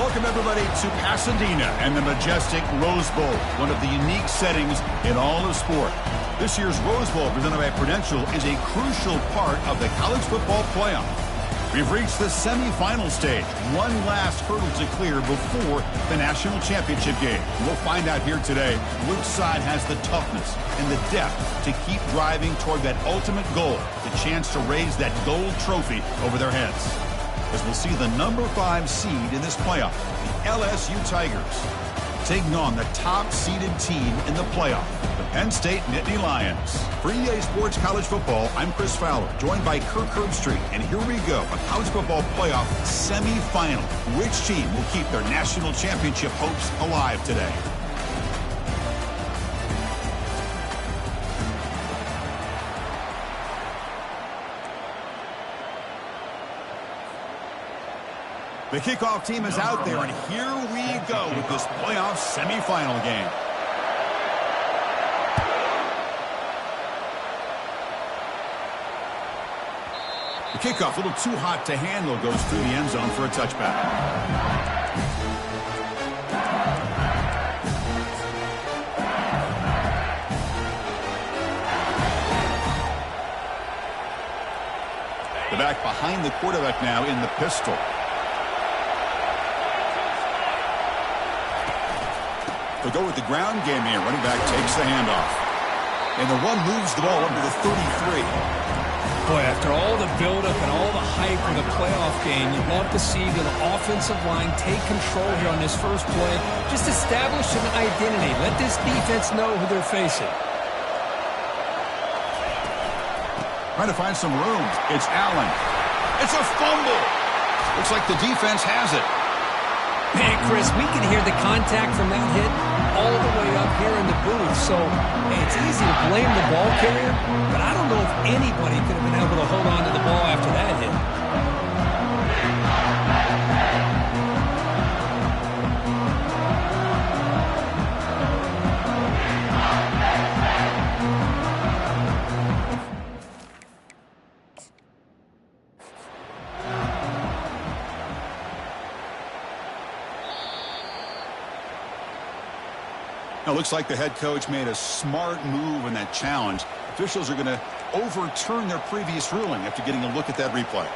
Welcome, everybody, to Pasadena and the majestic Rose Bowl, one of the unique settings in all of sport. This year's Rose Bowl, presented by Prudential, is a crucial part of the college football playoff. We've reached the semifinal stage, one last hurdle to clear before the national championship game. We'll find out here today which side has the toughness and the depth to keep driving toward that ultimate goal, the chance to raise that gold trophy over their heads. As we'll see the number 5 seed in this playoff, the LSU Tigers, taking on the top-seeded team in the playoff, the Penn State Nittany Lions. For EA Sports College Football, I'm Chris Fowler, joined by Kirk Herbstreit, and here we go, a college football playoff semifinal. Which team will keep their national championship hopes alive today? The kickoff team is out there, and here we go with this playoff semifinal game. The kickoff, a little too hot to handle, goes through the end zone for a touchback. The back behind the quarterback now in the pistol. They'll go with the ground game here. Running back takes the handoff. And the one moves the ball up to the 33. Boy, after all the buildup and all the hype with a playoff game, you'd love to see the offensive line take control here on this first play. Just establish an identity. Let this defense know who they're facing. Trying to find some room. It's Allen. It's a fumble. Looks like the defense has it. Man, Chris, we can hear the contact from that hit all the way up here in the booth. So, hey, it's easy to blame the ball carrier, but I don't know if anybody could have been able to hold on to the ball after that hit. Now, looks like the head coach made a smart move in that challenge. Officials are going to overturn their previous ruling after getting a look at that replay.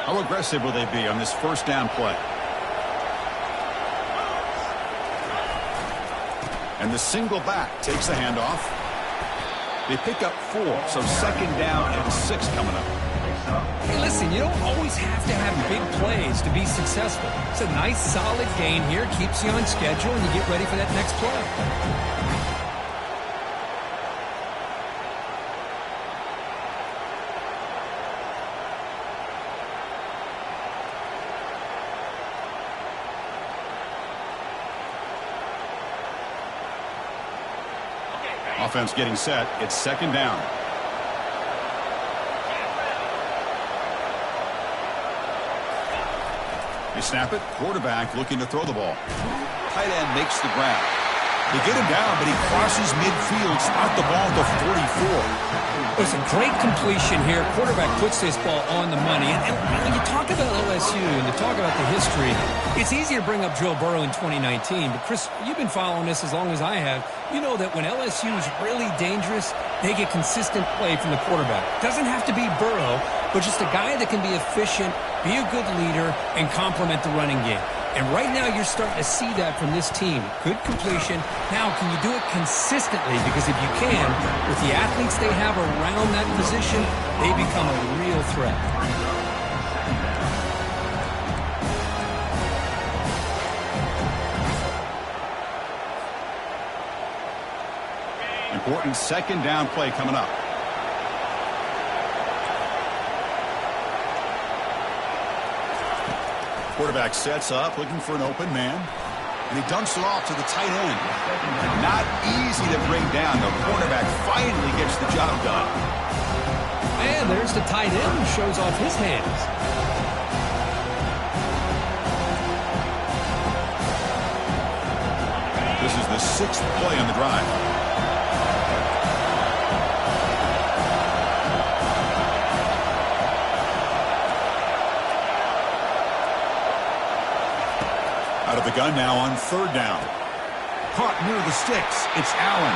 How aggressive will they be on this first down play? And the single back takes the handoff. They pick up 4, so second down and 6 coming up. Hey, listen, you don't always have to have big plays to be successful. It's a nice, solid gain here. Keeps you on schedule, and you get ready for that next play. Offense getting set. It's second down. They snap it. Quarterback looking to throw the ball. Tight end makes the grab. They get him down, but he crosses midfield. Spot the ball at the 44. It's a great completion here. Quarterback puts this ball on the money. And when you talk about LSU and you talk about the history, it's easy to bring up Joe Burrow in 2019. But, Chris, you've been following this as long as I have. You know that when LSU is really dangerous, they get consistent play from the quarterback. Doesn't have to be Burrow, but just a guy that can be efficient, be a good leader, and complement the running game. And right now you're starting to see that from this team. Good completion. Now, can you do it consistently? Because if you can, with the athletes they have around that position, they become a real threat. Important second down play coming up. Quarterback sets up, looking for an open man. And he dumps it off to the tight end. Not easy to bring down. The cornerback finally gets the job done. And there's the tight end who shows off his hands. This is the 6th play on the drive. Out of the gun now on 3rd down. Caught near the sticks. It's Allen.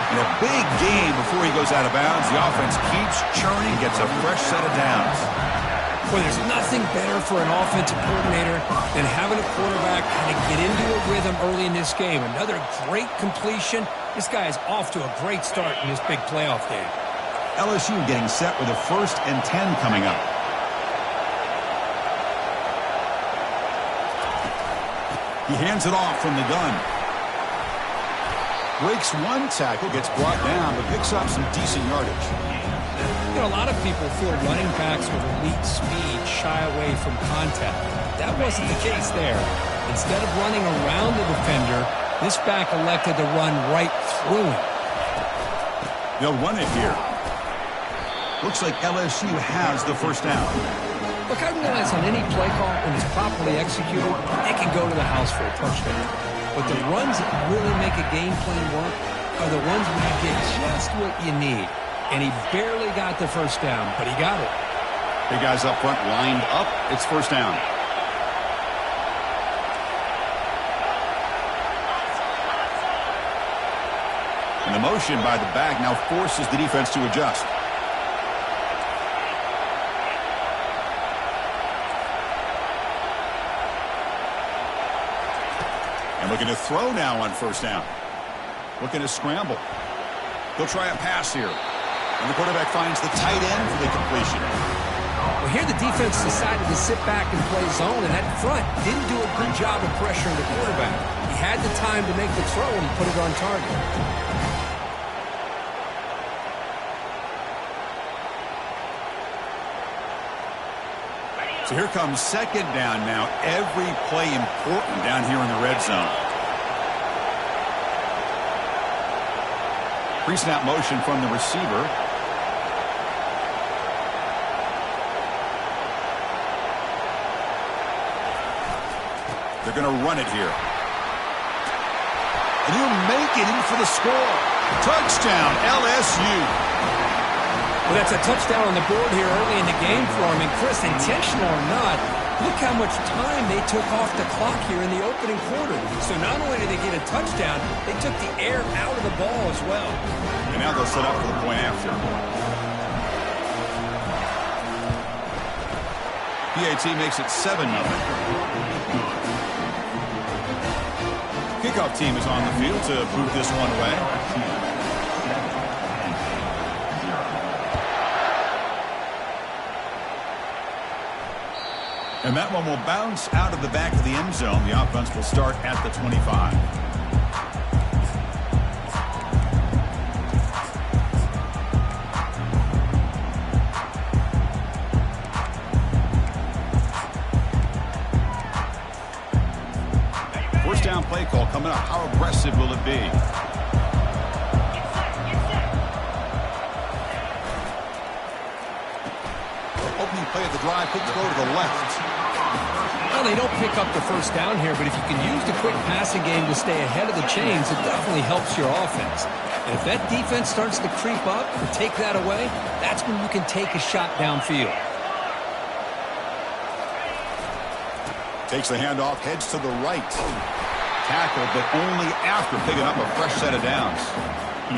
And a big gain before he goes out of bounds. The offense keeps churning, gets a fresh set of downs. Well, there's nothing better for an offensive coordinator than having a quarterback kind of get into a rhythm early in this game. Another great completion. This guy is off to a great start in this big playoff game. LSU getting set with a 1st and 10 coming up. He hands it off from the gun. Breaks one tackle, gets brought down, but picks up some decent yardage. You know, a lot of people feel running backs with elite speed shy away from contact. That wasn't the case there. Instead of running around the defender, this back elected to run right through him. They'll run it here. Looks like LSU has the 1st down. Look, I realize on any play call, when it's properly executed, it can go to the house for a touchdown. But the runs that really make a game plan work are the ones where you get just what you need. And he barely got the 1st down, but he got it. Big guys up front lined up. It's 1st down. And the motion by the back now forces the defense to adjust. And looking to throw now on 1st down. Looking to scramble. He'll try a pass here. And the quarterback finds the tight end for the completion. Well, here the defense decided to sit back and play zone, and that front didn't do a good job of pressuring the quarterback. He had the time to make the throw, and he put it on target. So here comes 2nd down now. Every play important down here in the red zone. Pre-snap motion from the receiver. They're going to run it here. And he'll make it in for the score. Touchdown, LSU. Well, that's a touchdown on the board here early in the game for him. And, Chris, intentional or not, look how much time they took off the clock here in the opening quarter. So not only did they get a touchdown, they took the air out of the ball as well. And now they'll set up for the point after. PAT makes it 7-0. Kickoff team is on the field to boot this one away. And that one will bounce out of the back of the end zone. The offense will start at the 25. First down play call coming up. How aggressive will it be? Opening play of the drive could throw to the left. Well, they don't pick up the 1st down here, but if you can use the quick passing game to stay ahead of the chains, it definitely helps your offense. And if that defense starts to creep up and take that away, that's when you can take a shot downfield. Takes the handoff, heads to the right. Tackled, but only after picking up a fresh set of downs.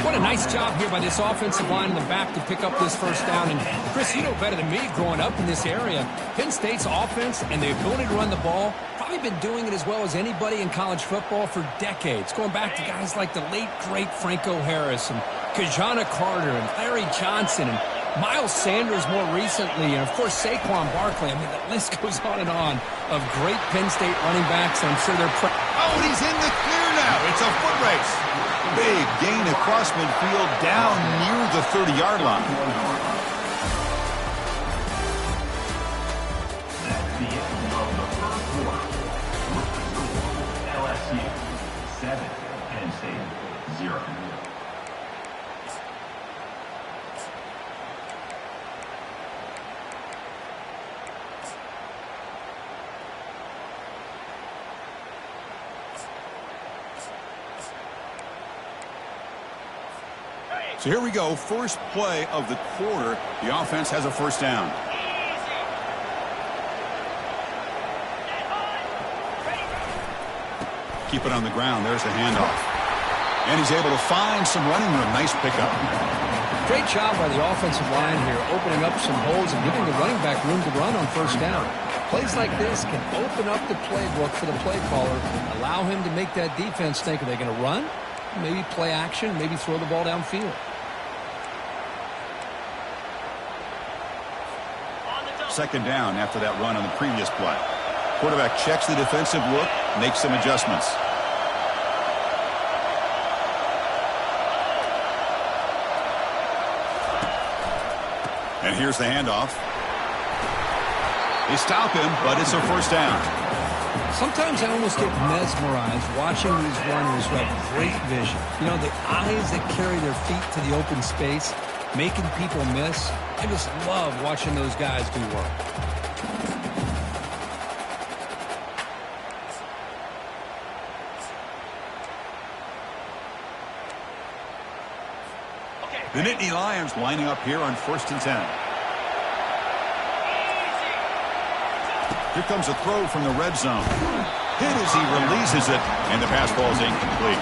What a nice job here by this offensive line in the back to pick up this 1st down. And, Chris, you know better than me growing up in this area, Penn State's offense and the ability to run the ball, probably been doing it as well as anybody in college football for decades, going back to guys like the late, great Franco Harris and Kajana Carter and Larry Johnson and Miles Sanders more recently, and, of course, Saquon Barkley. I mean, the list goes on and on of great Penn State running backs, and I'm sure they're Oh, and he's in the clear now. It's a foot race. Big gain across midfield down near the 30-yard line. That's the end of the first quarter. LSU 7, Penn State 0. So here we go, first play of the quarter. The offense has a first down. Keep it on the ground. There's the handoff. And he's able to find some running room. Nice pickup. Great job by the offensive line here, opening up some holes and giving the running back room to run on first down. Plays like this can open up the playbook for the play caller, allow him to make that defense think, are they going to run? Maybe play action, maybe throw the ball downfield. Second down after that run on the previous play. Quarterback checks the defensive look, makes some adjustments. And here's the handoff. They stop him, but it's a first down. Sometimes I almost get mesmerized watching these runners who have great vision. You know, the eyes that carry their feet to the open space, making people miss. I just love watching those guys do work. The Nittany Lions lining up here on 1st and 10. Here comes a throw from the red zone. Hit as he releases it, and the pass ball is incomplete.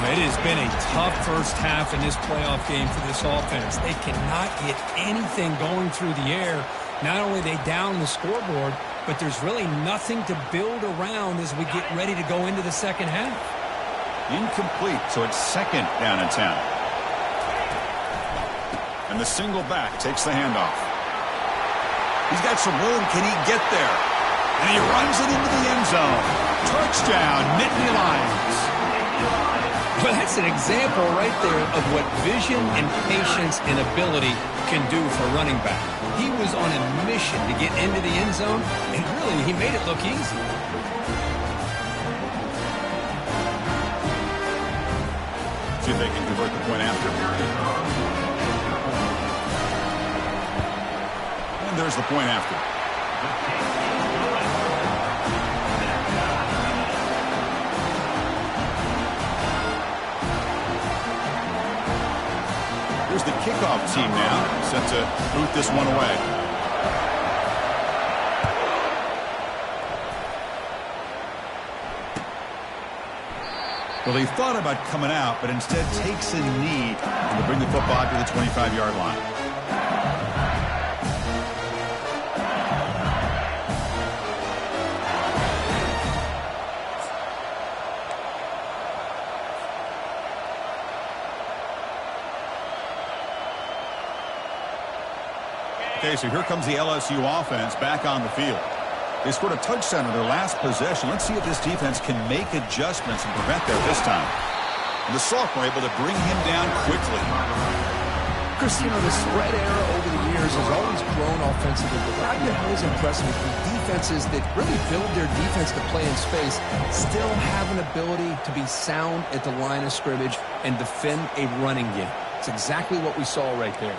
It has been a tough first half in this playoff game for this offense. They cannot get anything going through the air. Not only are they down the scoreboard, but there's really nothing to build around as we get ready to go into the second half. Incomplete, so it's second down and 10. And the single back takes the handoff. He's got some room. Can he get there? And he runs it into the end zone. Touchdown, Nittany Lions. Well, that's an example right there of what vision and patience and ability can do for a running back. He was on a mission to get into the end zone, and really, he made it look easy. See if they can convert the point after. And there's the point after. Here's the kickoff team now, set to boot this one away. Well, he thought about coming out, but instead takes a knee to bring the football to the 25-yard line. Okay, so here comes the LSU offense back on the field. They scored a touchdown in their last possession. Let's see if this defense can make adjustments and prevent that this time. And the sophomore able to bring him down quickly. Chris, you know, the spread era over the years has always grown offensively, but what I've been always impressed with the defenses that really build their defense to play in space still have an ability to be sound at the line of scrimmage and defend a running game. It's exactly what we saw right there.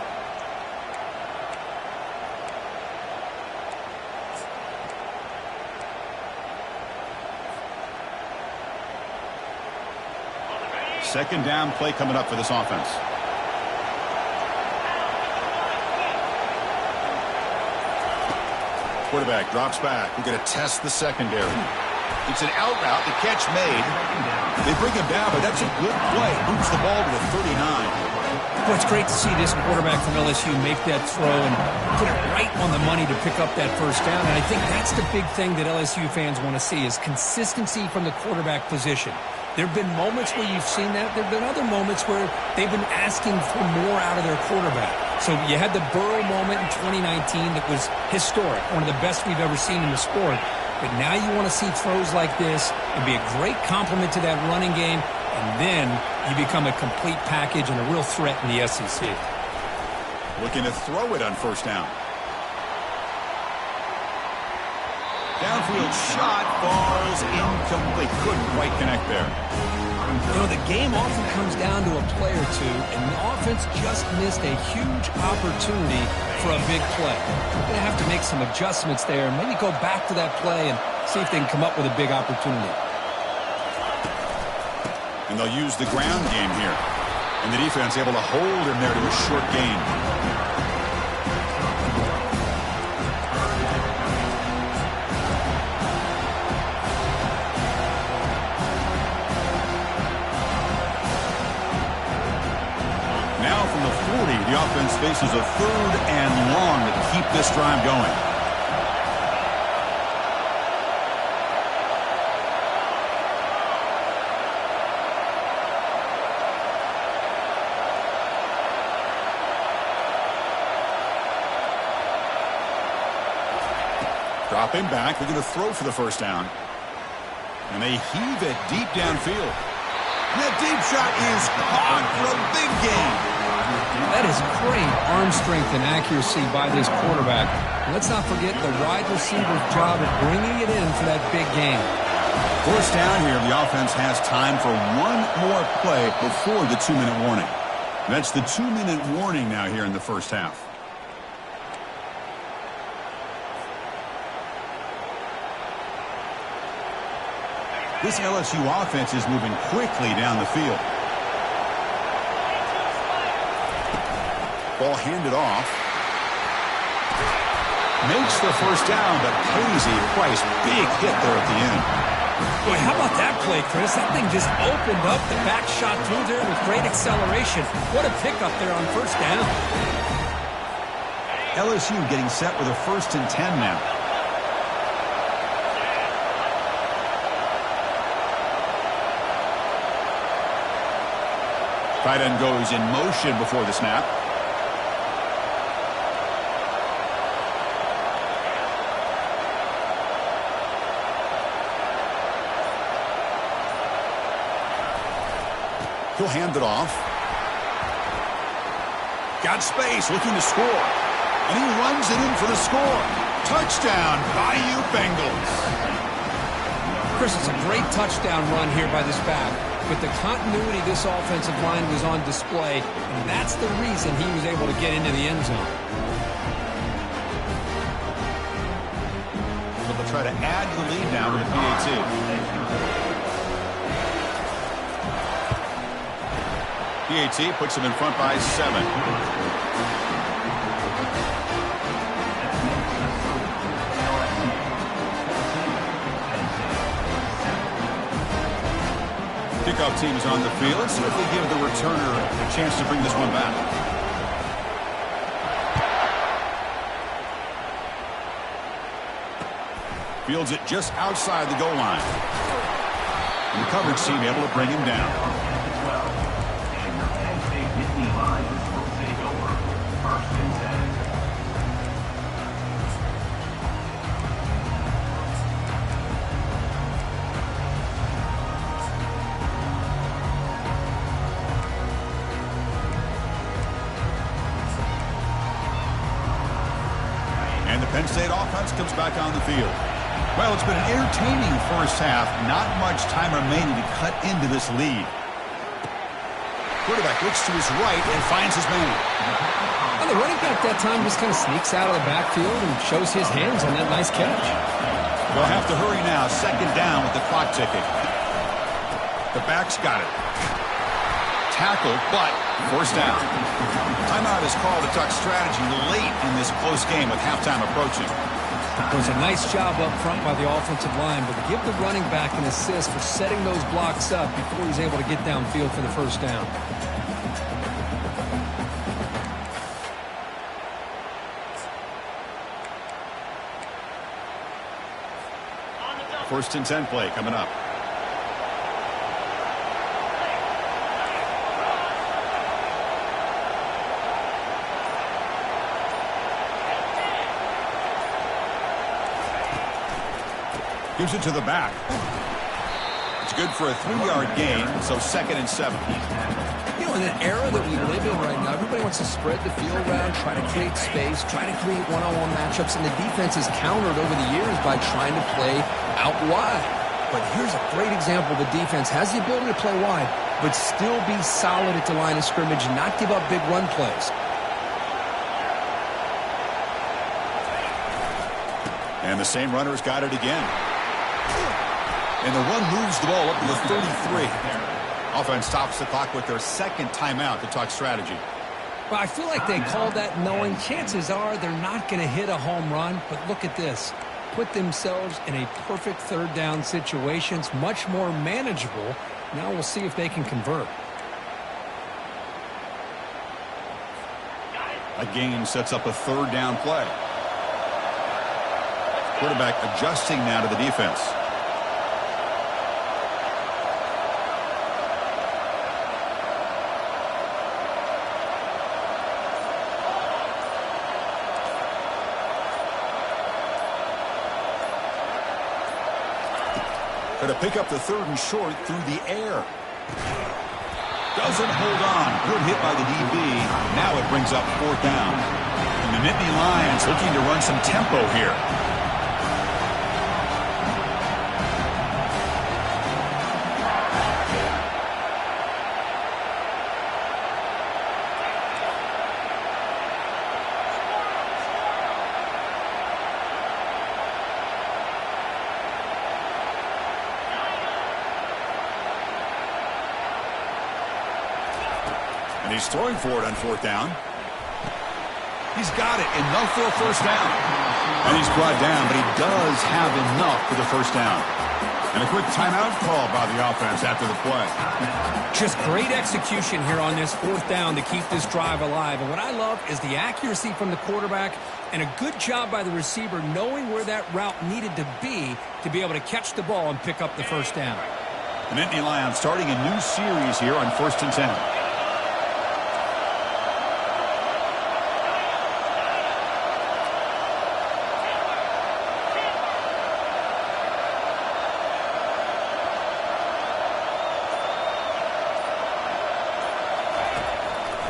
Second down play coming up for this offense. Quarterback drops back. We're going to test the secondary. It's an out route. The catch made. They bring him down, but that's a good play. Boots the ball to the 39. Well, it's great to see this quarterback from LSU make that throw and put it right on the money to pick up that first down. And I think that's the big thing that LSU fans want to see is consistency from the quarterback position. There have been moments where you've seen that. There have been other moments where they've been asking for more out of their quarterback. So you had the Burrow moment in 2019 that was historic, one of the best we've ever seen in the sport. But now you want to see throws like this and be a great complement to that running game, and then you become a complete package and a real threat in the SEC. Looking to throw it on first down. Downfield shot, falls incomplete. Couldn't quite connect there. You know, the game often comes down to a play or two, and the offense just missed a huge opportunity for a big play. They're going to have to make some adjustments there and maybe go back to that play and see if they can come up with a big opportunity. And they'll use the ground game here. And the defense able to hold him there to a short gain. Now from the 40, the offense faces a 3rd and long to keep this drive going. Dropping back, they're going to throw for the first down. And they heave it deep downfield. That deep shot is caught for a big gain. That is great arm strength and accuracy by this quarterback. And let's not forget the wide receiver's job of bringing it in for that big gain. First down here, the offense has time for one more play before the 2-minute warning. That's the 2-minute warning now here in the first half. This LSU offense is moving quickly down the field. Ball handed off. Makes the first down, but pays a price. Big hit there at the end. Boy, how about that play, Chris? That thing just opened up. The back shot through there with great acceleration. What a pickup there on first down. LSU getting set with a 1st and 10 now. Tight end goes in motion before the snap. He'll hand it off. Got space, looking to score. And he runs it in for the score. Touchdown, Bayou Bengals. Chris, it's a great touchdown run here by this back. But the continuity of this offensive line was on display, and that's the reason he was able to get into the end zone. So they'll try to add to the lead now with a PAT. PAT puts them in front by 7. Kickoff team is on the field. Let's see if they give the returner a chance to bring this one back. Fields it just outside the goal line. And the coverage team able to bring him down. And your Penn State Disney line will take over 1st and 10. And the Penn State offense comes back on the field. Well, it's been an entertaining first half. Not much time remaining to cut into this lead. Quarterback looks to his right and finds his man. Well, the running back that time just kind of sneaks out of the backfield and shows his hands on that nice catch. They'll have to hurry now. 2nd down with the clock ticking. The back's got it. Tackled, but first down. Timeout is called to talk strategy late in this close game with halftime approaching. It was a nice job up front by the offensive line, but give the running back an assist for setting those blocks up before he's able to get downfield for the first down. First and 10 play coming up. Gives it to the back. It's good for a 3-yard gain, so 2nd and 7. You know, in an era that we live in right now, everybody wants to spread the field around, try to create space, try to create one-on-one matchups, and the defense has countered over the years by trying to play out wide. But here's a great example. The defense has the ability to play wide, but still be solid at the line of scrimmage and not give up big run plays. And the same runner's got it again. And the run moves the ball up to the 33. Offense stops the clock with their second timeout to talk strategy. Well, I feel like they called that knowing chances are they're not going to hit a home run. But look at this. Put themselves in a perfect third down situation. It's much more manageable. Now we'll see if they can convert. A gain sets up a third down play. Quarterback adjusting now to the defense. Going to pick up the third and short through the air. Doesn't hold on. Good hit by the DB. Now it brings up fourth down. And the Nittany Lions looking to run some tempo here. And he's throwing for it on fourth down. He's got it. Enough for a first down. And he's brought down, but he does have enough for the first down. And a quick timeout call by the offense after the play. Just great execution here on this fourth down to keep this drive alive. And what I love is the accuracy from the quarterback and a good job by the receiver knowing where that route needed to be able to catch the ball and pick up the first down. The Nittany Lions starting a new series here on 1st and 10.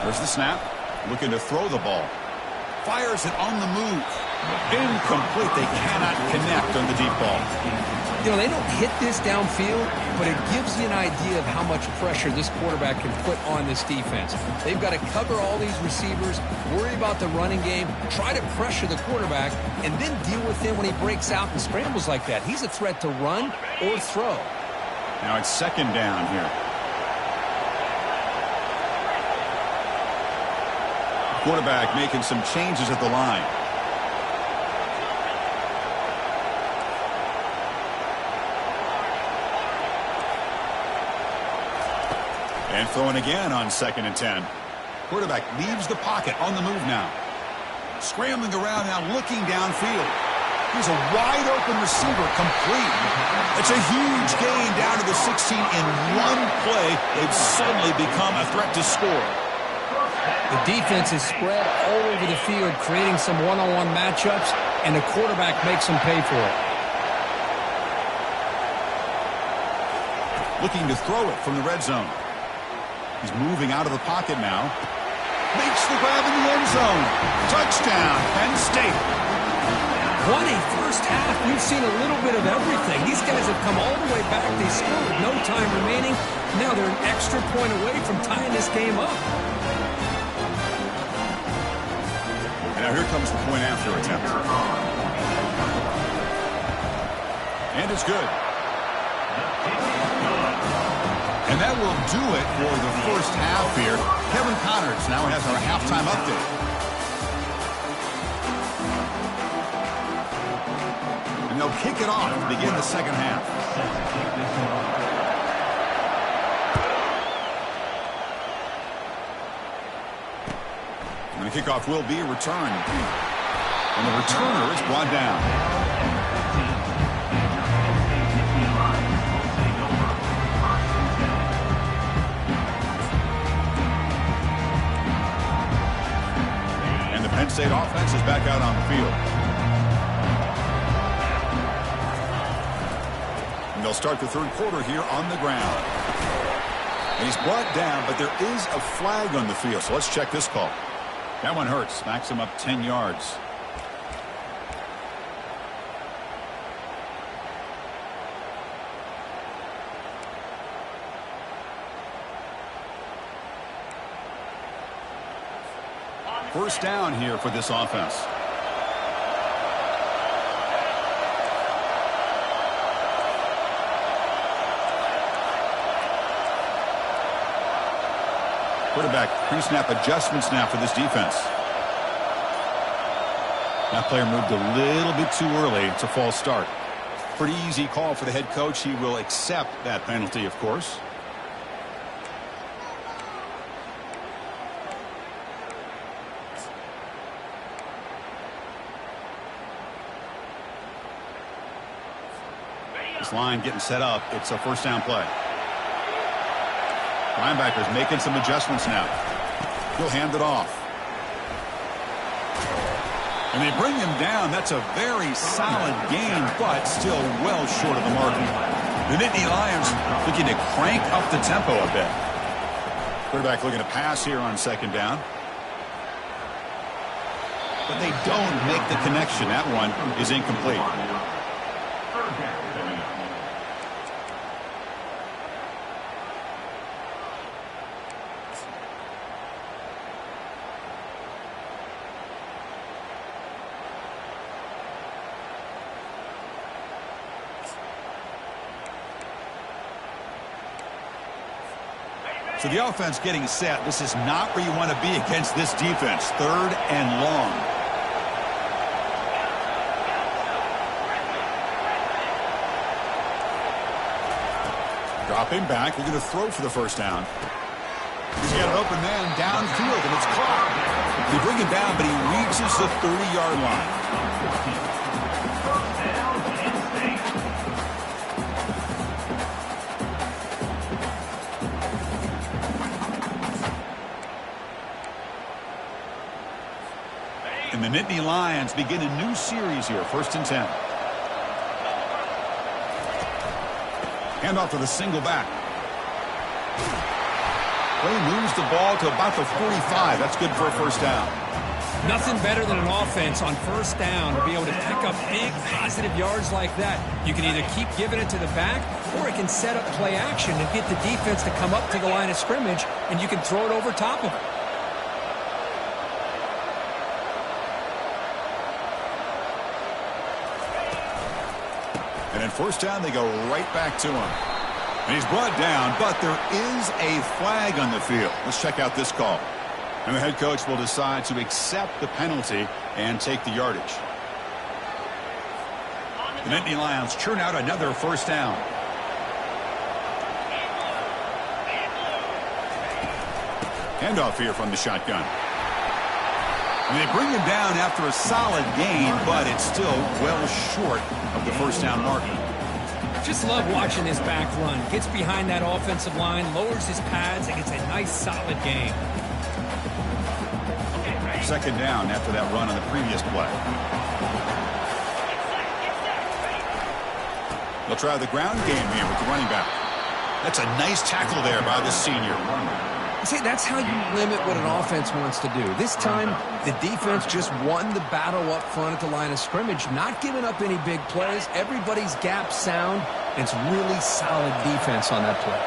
There's the snap. Looking to throw the ball. Fires it on the move. Incomplete. They cannot connect on the deep ball. You know, they don't hit this downfield, but it gives you an idea of how much pressure this quarterback can put on this defense. They've got to cover all these receivers, worry about the running game, try to pressure the quarterback, and then deal with him when he breaks out and scrambles like that. He's a threat to run or throw. Now it's second down here. Quarterback making some changes at the line. And throwing again on 2nd and 10. Quarterback leaves the pocket on the move now. Scrambling around now, looking downfield. Here's a wide open receiver, complete. It's a huge gain down to the 16 in one play. They've suddenly become a threat to score. The defense is spread all over the field, creating some one-on-one matchups, and the quarterback makes them pay for it. Looking to throw it from the red zone. He's moving out of the pocket now. Makes the grab in the end zone. Touchdown, Penn State. What a first half. We've seen a little bit of everything. These guys have come all the way back. They scored with no time remaining. Now they're an extra point away from tying this game up. Now here comes the point after attempt. And it's good. And that will do it for the first half here. Kevin Connors now has our halftime update. And they'll kick it off to begin the second half. And the kickoff will be returned. And the returner is brought down. And the Penn State offense is back out on the field. And they'll start the third quarter here on the ground. And he's brought down, but there is a flag on the field. So let's check this call. That one hurts. Smacks him up 10 yards. First down here for this offense. Quarterback pre-snap adjustments now for this defense. That player moved a little bit too early. It's a false start. Pretty easy call for the head coach. He will accept that penalty, of course. This line getting set up. It's a first down play. Linebackers making some adjustments now. He'll hand it off. And they bring him down. That's a very solid game, but still well short of the mark. The Nittany Lions looking to crank up the tempo a bit. Quarterback looking to pass here on second down. But they don't make the connection. That one is incomplete. So the offense getting set. This is not where you want to be against this defense. Third and long. Dropping back. We're going to throw for the first down. He's got an open man downfield, and it's caught. They bring him down, but he reaches the 30-yard line. And the Nittany Lions begin a new series here, 1st and 10. Handoff to the single back. Play moves the ball to about the 45. That's good for a first down. Nothing better than an offense on first down to be able to pick up big positive yards like that. You can either keep giving it to the back, or it can set up play action and get the defense to come up to the line of scrimmage, and you can throw it over top of it. And then first down, they go right back to him. And he's brought down, but there is a flag on the field. Let's check out this call. And the head coach will decide to accept the penalty and take the yardage. The Nittany Lions churn out another first down. Handoff here from the shotgun. And they bring him down after a solid gain, but it's still well short of the first down mark. Just love watching this back run. Gets behind that offensive line, lowers his pads, and gets a nice solid gain. Second down after that run on the previous play. They'll try the ground game here with the running back. That's a nice tackle there by the senior. See, that's how you limit what an offense wants to do. This time, the defense just won the battle up front at the line of scrimmage, not giving up any big plays. Everybody's gap sound. It's really solid defense on that play.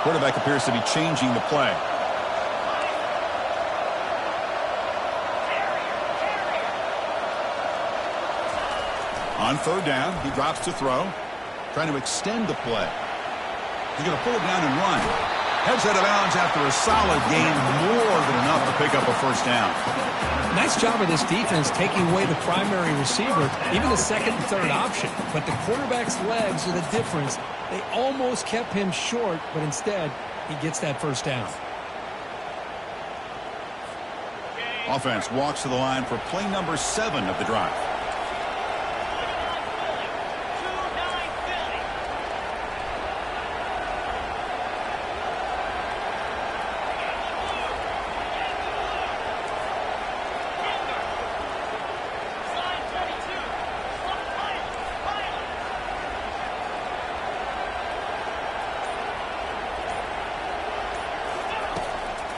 Quarterback appears to be changing the play. On third down, he drops to throw, trying to extend the play. He's going to pull it down and run. Heads out of bounds after a solid gain, more than enough to pick up a first down. Nice job of this defense taking away the primary receiver, even the second and third option. But the quarterback's legs are the difference. They almost kept him short, but instead, he gets that first down. Offense walks to the line for play number 7 of the drive.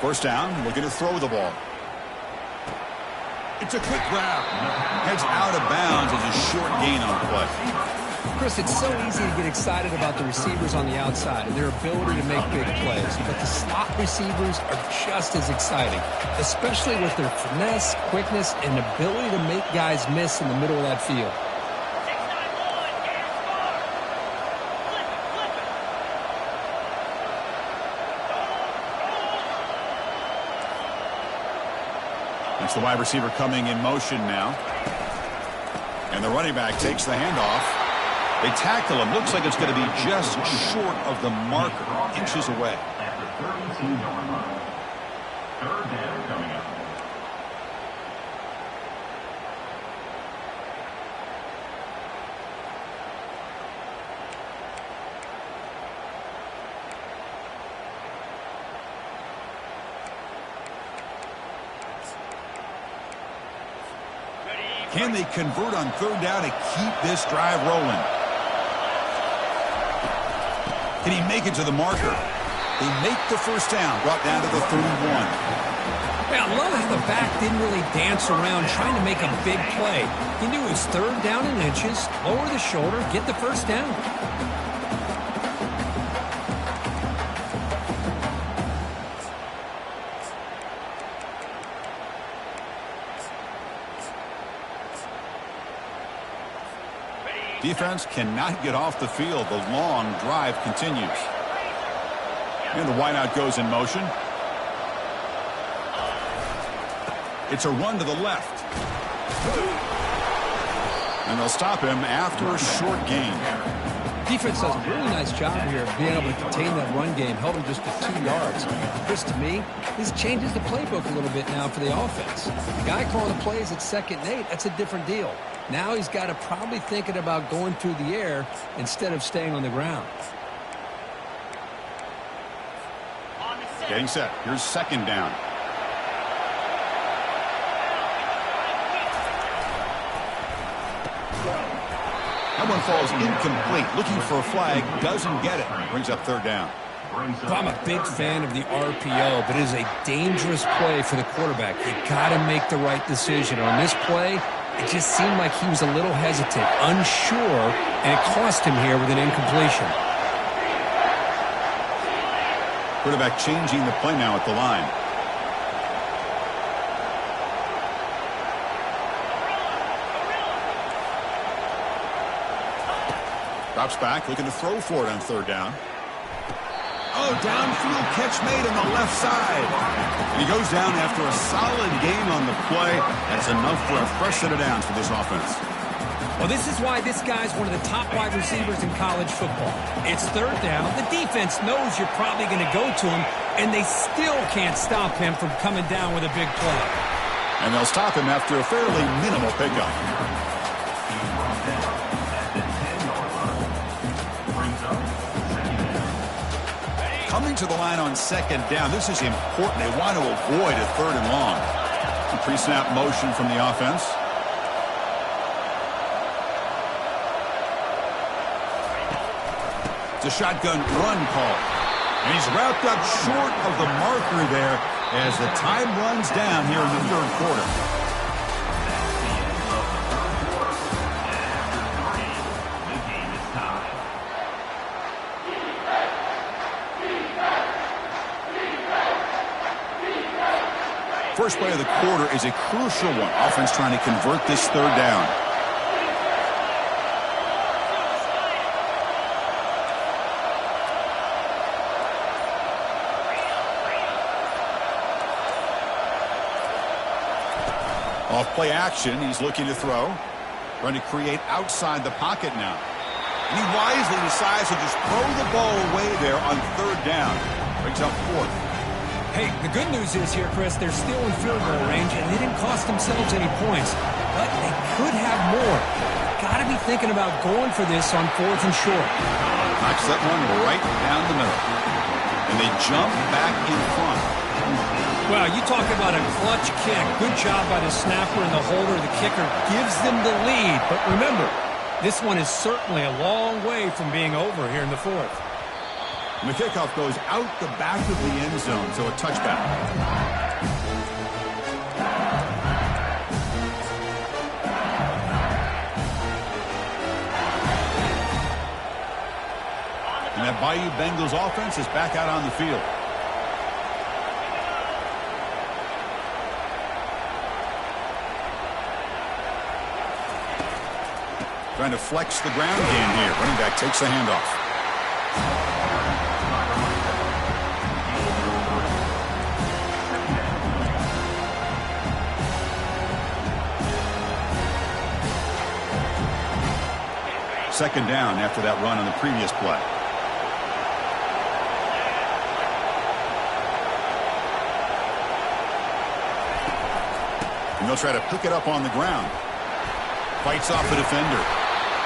First down, looking to throw the ball. It's a quick grab. Heads out of bounds as a short gain on the play. Chris, it's so easy to get excited about the receivers on the outside and their ability to make big plays. But the slot receivers are just as exciting, especially with their finesse, quickness, and ability to make guys miss in the middle of that field. It's the wide receiver coming in motion now. And the running back takes the handoff. They tackle him. Looks like it's going to be just short of the marker, inches away. At the 32-yard line. Third down coming up. Can they convert on third down to keep this drive rolling? Can he make it to the marker? They make the first down, brought down to the 31. Yeah, I love how the back didn't really dance around trying to make a big play. He knew it was third down in inches, lower the shoulder, get the first down. Defense cannot get off the field. The long drive continues. And the wideout goes in motion. It's a run to the left. And they'll stop him after a short gain. Defense does a really nice job here of being able to contain that run game, held him just to 2 yards. Chris, to me, this changes the playbook a little bit now for the offense. The guy calling the plays at 2nd and 8, that's a different deal. Now he's got to probably thinking about going through the air instead of staying on the ground. Getting set. Here's 2nd down. That one falls incomplete. Looking for a flag. Doesn't get it. Brings up 3rd down. Well, I'm a big fan of the RPO, but it is a dangerous play for the quarterback. You got to make the right decision. On this play, it just seemed like he was a little hesitant, unsure, and it cost him here with an incompletion. Quarterback changing the play now at the line. Drops back, looking to throw for it on 3rd down. Oh, downfield catch made on the left side. And he goes down after a solid gain on the play. That's enough for a fresh set of downs for this offense. Well, this is why this guy's one of the top wide receivers in college football. It's 3rd down. The defense knows you're probably going to go to him, and they still can't stop him from coming down with a big play. And they'll stop him after a fairly minimal pickup. Coming to the line on 2nd down. This is important. They want to avoid a 3rd and long. Some pre-snap motion from the offense. It's a shotgun run call. And he's wrapped up short of the marker there as the time runs down here in the 3rd quarter. First play of the quarter is a crucial one. Offense trying to convert this 3rd down. Off play action, he's looking to throw. Trying to create outside the pocket now. And he wisely decides to just throw the ball away there on 3rd down. Brings up 4th. Hey, the good news is here, Chris, they're still in field goal range, and they didn't cost themselves any points. But they could have more. Got to be thinking about going for this on 4th and short. Knocks that one right down the middle. And they jump back in front. Well, you talk about a clutch kick. Good job by the snapper and the holder. The kicker gives them the lead. But remember, this one is certainly a long way from being over here in the 4th. And the kickoff goes out the back of the end zone, so a touchback. And that Bayou Bengals offense is back out on the field. Trying to flex the ground game here. Running back takes the handoff. Second down after that run on the previous play. And they'll try to pick it up on the ground. Fights off the defender.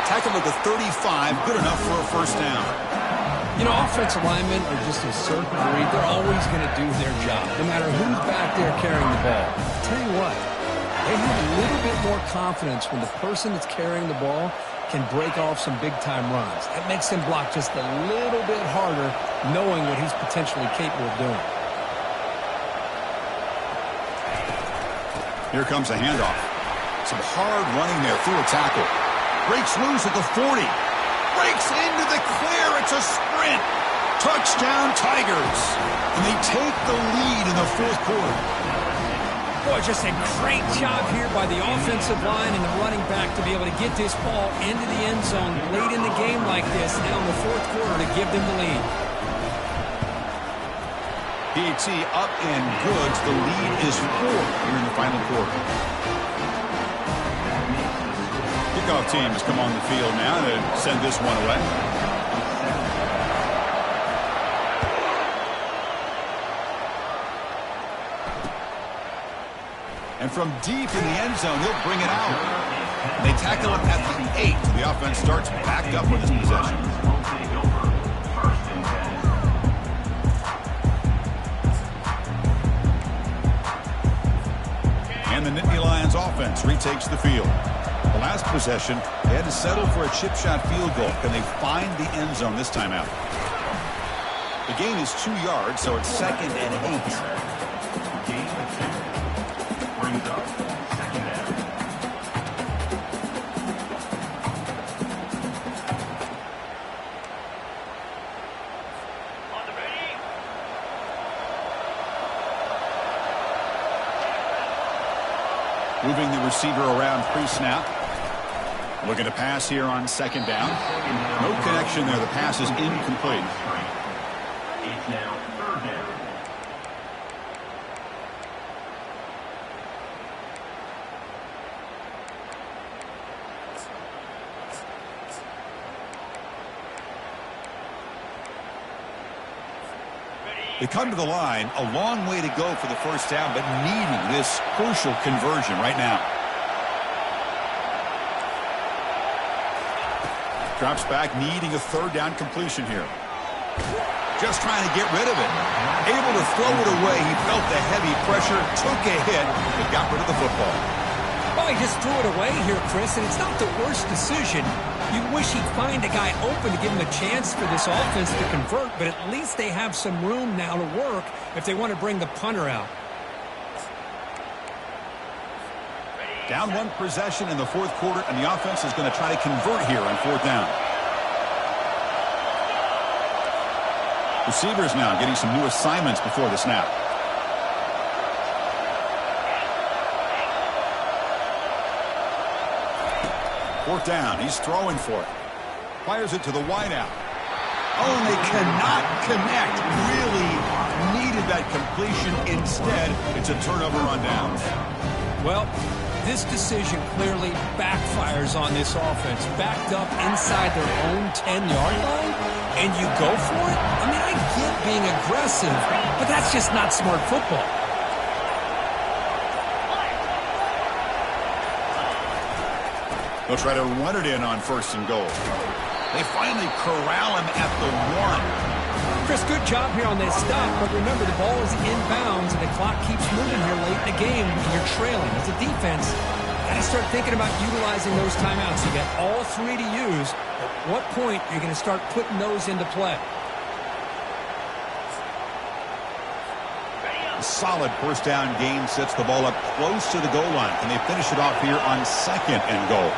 Tackled at the 35, good enough for a first down. You know, offensive linemen are just a certain breed. They're always going to do their job, no matter who's back there carrying the ball. I'll tell you what, they have a little bit more confidence when the person that's carrying the ball can break off some big-time runs. That makes him block just a little bit harder, knowing what he's potentially capable of doing. Here comes a handoff. Some hard running there through a tackle. Breaks loose at the 40. Breaks into the clear. It's a sprint. Touchdown, Tigers. And they take the lead in the fourth quarter. Boy, just a great job here by the offensive line and the running back to be able to get this ball into the end zone late in the game like this, now in the fourth quarter, to give them the lead. PAT up and good. The lead is 4 here in the final quarter. Kickoff team has come on the field now to send this one away. And from deep in the end zone, he'll bring it out. They tackle him at the 8. The offense starts back up with this possession. And the Nittany Lions offense retakes the field. The last possession, they had to settle for a chip shot field goal. Can they find the end zone this time out? The gain is 2 yards, so it's 2nd and 8. Moving the receiver around pre-snap. Looking to pass here on second down. No connection there. The pass is incomplete. It's now third down. They come to the line, a long way to go for the first down, but needing this crucial conversion right now. Drops back, needing a third down completion here. Just trying to get rid of it. Able to throw it away. He felt the heavy pressure, took a hit, but got rid of the football. Well, he just threw it away here, Chris, and it's not the worst decision. You wish he'd find a guy open to give him a chance for this offense to convert, but at least they have some room now to work if they want to bring the punter out. Down 1 possession in the fourth quarter, and the offense is going to try to convert here on fourth down. Receivers now getting some new assignments before the snap. Fourth down. He's throwing for it. Fires it to the wideout. Oh, and they cannot connect. Really needed that completion. Instead, it's a turnover on downs. Well, this decision clearly backfires on this offense. Backed up inside their own 10-yard line, and you go for it? I mean, I get being aggressive, but that's just not smart football. They'll try to run it in on first and goal. They finally corral him at the 1. Chris, good job here on that stop, but remember, the ball is inbounds, and the clock keeps moving here late in the game, and you're trailing. As a defense, got to start thinking about utilizing those timeouts. You got all 3 to use. At what point are you going to start putting those into play? A solid first down gain sets the ball up close to the goal line, and they finish it off here on second and goal.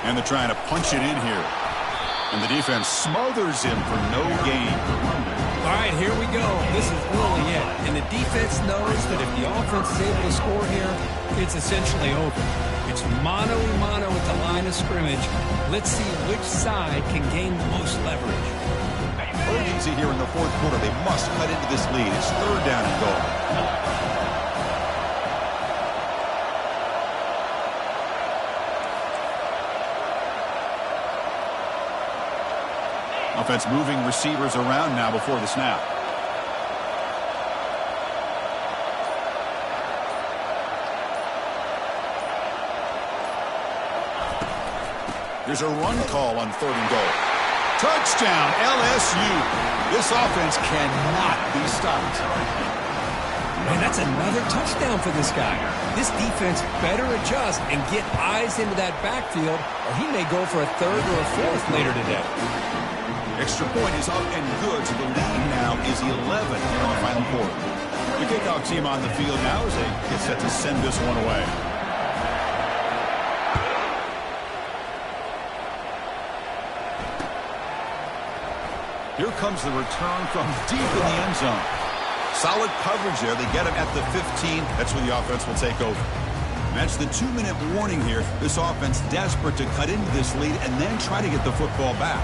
And they're trying to punch it in here. And the defense smothers him for no gain. All right, here we go. This is really it. And the defense knows that if the offense is able to score here, it's essentially over. It's mano-a-mano at the line of scrimmage. Let's see which side can gain the most leverage. urgency here in the fourth quarter. They must cut into this lead. It's third down and goal. Offense moving receivers around now before the snap. Here's a run call on third and goal. Touchdown, LSU. This offense cannot be stopped. Man, that's another touchdown for this guy. This defense better adjust and get eyes into that backfield, or he may go for a third or a fourth later today. Extra point is up and good, so the lead now is 11 here in the final quarter. The kickoff team on the field now as they get set to send this one away. Here comes the return from deep in the end zone. Solid coverage there. They get him at the 15. That's where the offense will take over. And that's the 2-minute warning here. This offense desperate to cut into this lead and then try to get the football back.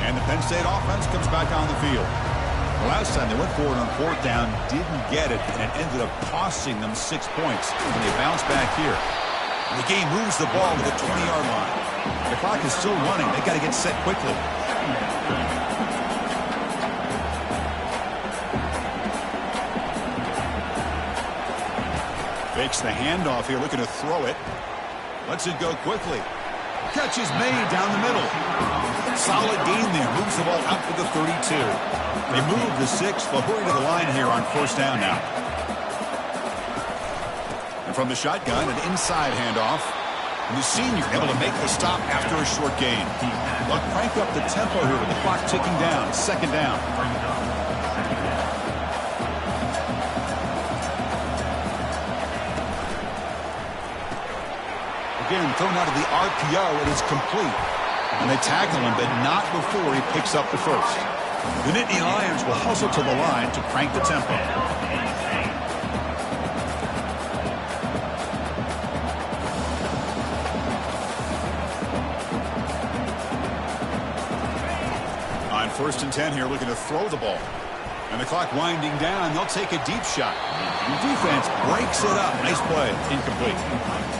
And the Penn State offense comes back on the field. The last time they went forward on fourth down, didn't get it, and it ended up costing them 6 points when they bounce back here. And the game moves the ball to the 20-yard line. The clock is still running. They got to get set quickly. Fakes the handoff here, looking to throw it. Lets it go quickly. Catch is made down the middle. Solid gain there. Moves the ball out to the 32. They move the 6. They'll hurry to the line here on first down now. And from the shotgun, an inside handoff. And the senior able to make the stop after a short gain. They'll crank up the tempo here with the clock ticking down. Second down. Again, thrown out of the RPO, it is complete. And they tackle him, but not before he picks up the first. The Nittany Lions will hustle to the line to crank the tempo. On first and 10 here, looking to throw the ball. And the clock winding down, they'll take a deep shot. The defense breaks it up. Nice play. Incomplete.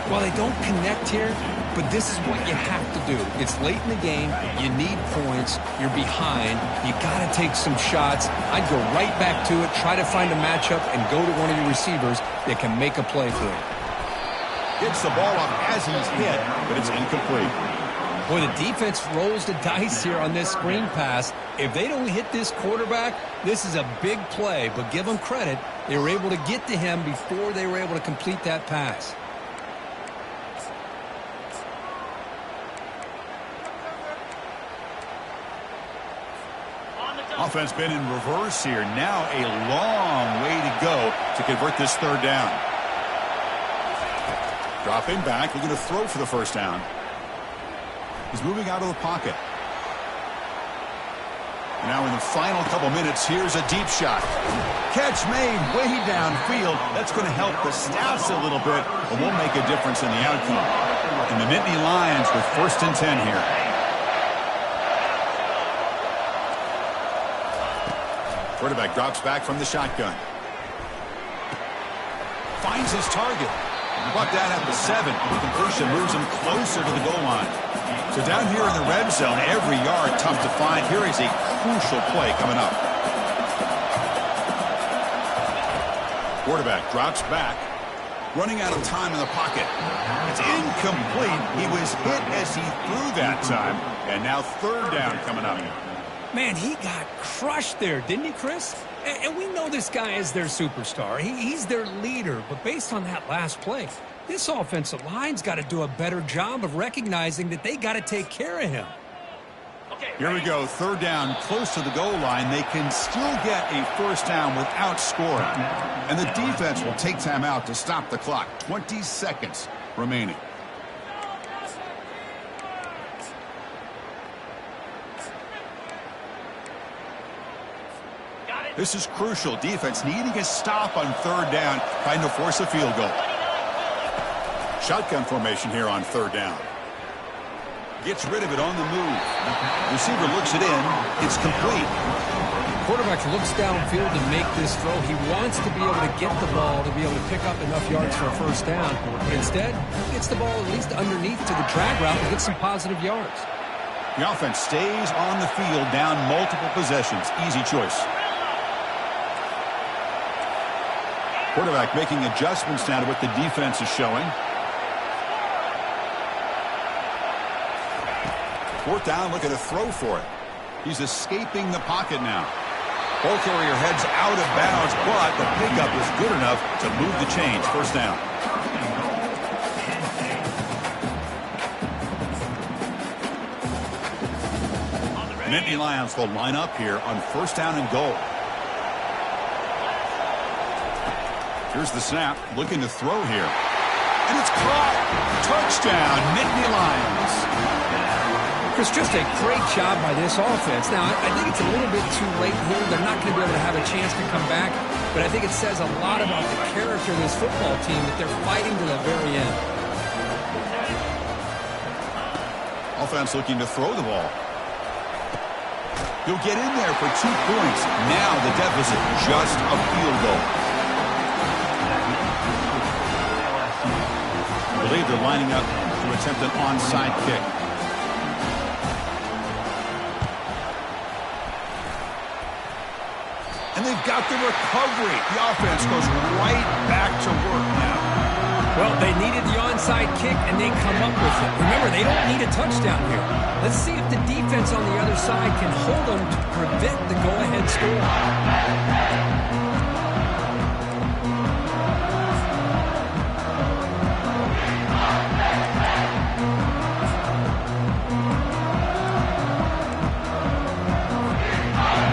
Well, they don't connect here, but this is what you have to do. It's late in the game. You need points. You're behind. You got to take some shots. I'd go right back to it, try to find a matchup, and go to one of your receivers that can make a play for you. Gets the ball up as he's hit, but it's incomplete. Boy, the defense rolls the dice here on this screen pass. If they don't hit this quarterback, this is a big play, but give them credit. They were able to get to him before they were able to complete that pass. Offense been in reverse here. Now a long way to go to convert this third down. Dropping back, looking to throw for the first down. He's moving out of the pocket. Now in the final couple minutes, here's a deep shot. Catch made way downfield. That's going to help the stats a little bit, but won't make a difference in the outcome. And the Nittany Lions with first and 10 here. Quarterback drops back from the shotgun. Finds his target. Brought down at the 7. The completion moves him closer to the goal line. So down here in the red zone, every yard tough to find. Here is a crucial play coming up. Quarterback drops back. Running out of time in the pocket. It's incomplete. He was hit as he threw that time. And now third down coming up. Man, he got crushed there, didn't he, Chris? And we know this guy is their superstar. He's their leader. But based on that last play, this offensive line's got to do a better job of recognizing that they got to take care of him. Here we go. Third down, close to the goal line. They can still get a first down without scoring. And the defense will take time out to stop the clock. 20 seconds remaining. Got it. This is crucial. Defense needing a stop on third down, trying to force a field goal. Shotgun formation here on third down. Gets rid of it on the move. Receiver looks it in. It's complete. Quarterback looks downfield to make this throw. He wants to be able to get the ball to be able to pick up enough yards for a first down. But instead, he gets the ball at least underneath to the drag route and gets some positive yards. The offense stays on the field down multiple possessions. Easy choice. Quarterback making adjustments now to what the defense is showing. Fourth down, looking to throw for it. He's escaping the pocket now. Ball carrier heads out of bounds, but the pickup is good enough to move the chains. First down. Nittany Lions will line up here on first down and goal. Here's the snap, looking to throw here. And it's caught. Touchdown, Nittany Lions. Chris, just a great job by this offense. Now, I think it's a little bit too late here. They're not going to be able to have a chance to come back. But I think it says a lot about the character of this football team that they're fighting to the very end. Offense looking to throw the ball. He'll get in there for 2 points. Now the deficit just a field goal. I believe they're lining up to attempt an onside kick. And they've got the recovery. The offense goes right back to work now. Well, they needed the onside kick, and they come up with it. Remember, they don't need a touchdown here. Let's see if the defense on the other side can hold them to prevent the go-ahead score.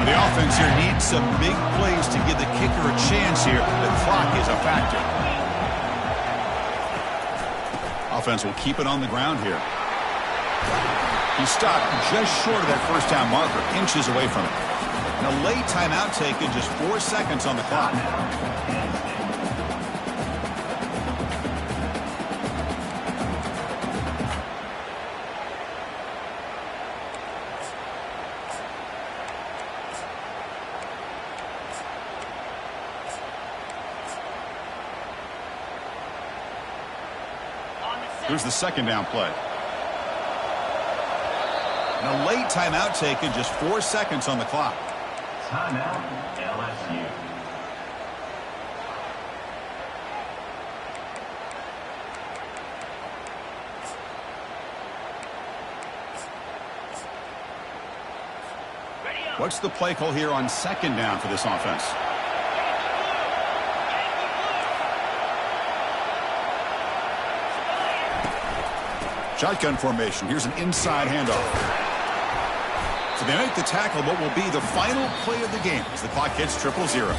The offense here needs some big plays to give the kicker a chance here. The clock is a factor. Offense will keep it on the ground here. He stopped just short of that first down marker, inches away from it. And a late timeout taken, just 4 seconds on the clock. Here's the second down play. And a late timeout taken, just 4 seconds on the clock. Timeout, LSU. What's the play call here on second down for this offense? Shotgun formation. Here's an inside handoff. So they make the tackle, what will be the final play of the game as the clock hits 0-0.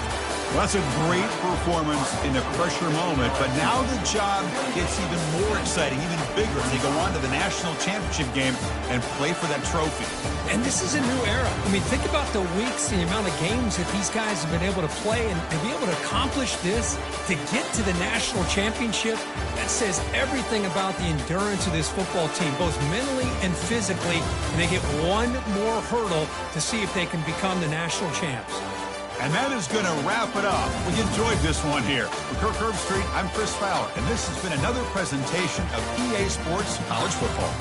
Well, that's a great performance in a pressure moment, but now the job gets even more exciting, even bigger as they go on to the national championship game and play for that trophy. And this is a new era. I mean, think about the weeks, the amount of games that these guys have been able to play and be able to accomplish this, to get to the national championship. That says everything about the endurance of this football team, both mentally and physically. And they get one more hurdle to see if they can become the national champs. And that is going to wrap it up. We enjoyed this one here. For Kirk Herbstreit, I'm Chris Fowler, and this has been another presentation of EA Sports College Football.